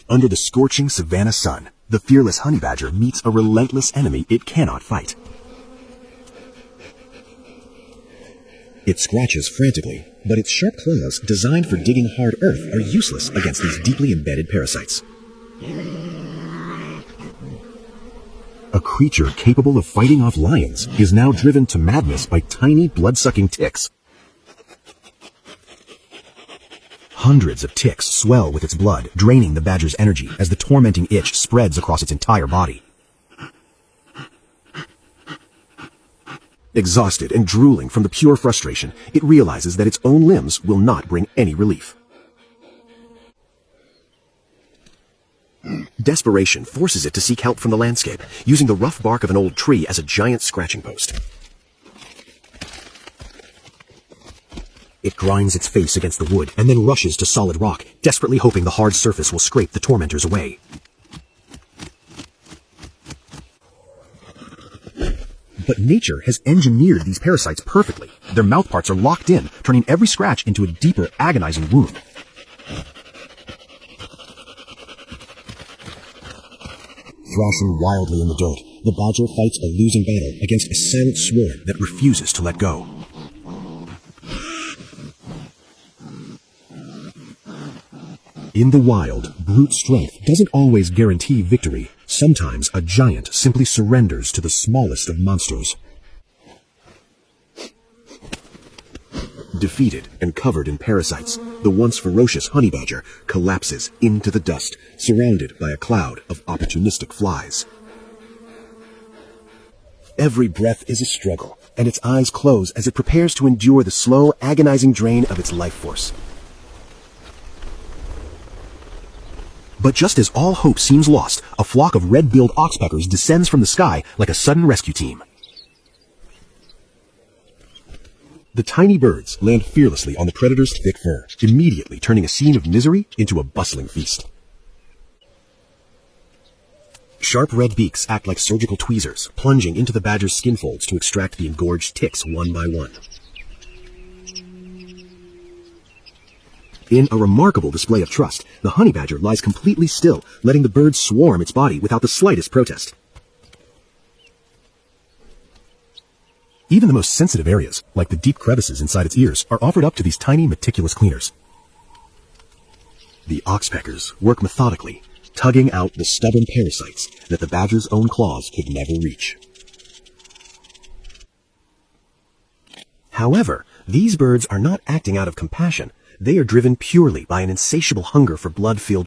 Under the scorching savanna sun, the fearless honey badger meets a relentless enemy it cannot fight. It scratches frantically, but its sharp claws, designed for digging hard earth, are useless against these deeply embedded parasites. A creature capable of fighting off lions is now driven to madness by tiny blood-sucking ticks. Hundreds of ticks swell with its blood, draining the badger's energy as the tormenting itch spreads across its entire body. Exhausted and drooling from the pure frustration, it realizes that its own limbs will not bring any relief. Desperation forces it to seek help from the landscape, using the rough bark of an old tree as a giant scratching post. It grinds its face against the wood and then rushes to solid rock, desperately hoping the hard surface will scrape the tormentors away. But nature has engineered these parasites perfectly. Their mouthparts are locked in, turning every scratch into a deeper, agonizing wound. Thrashing wildly in the dirt, the badger fights a losing battle against a silent swarm that refuses to let go. In the wild, brute strength doesn't always guarantee victory. Sometimes a giant simply surrenders to the smallest of monsters. Defeated and covered in parasites, the once ferocious honey badger collapses into the dust, surrounded by a cloud of opportunistic flies. Every breath is a struggle, and its eyes close as it prepares to endure the slow, agonizing drain of its life force. But just as all hope seems lost, a flock of red-billed oxpeckers descends from the sky like a sudden rescue team. The tiny birds land fearlessly on the predator's thick fur, immediately turning a scene of misery into a bustling feast. Sharp red beaks act like surgical tweezers, plunging into the badger's skin folds to extract the engorged ticks one by one. In a remarkable display of trust, the honey badger lies completely still, letting the birds swarm its body without the slightest protest. Even the most sensitive areas, like the deep crevices inside its ears, are offered up to these tiny, meticulous cleaners. The oxpeckers work methodically, tugging out the stubborn parasites that the badger's own claws could never reach. However, these birds are not acting out of compassion. They are driven purely by an insatiable hunger for blood-filled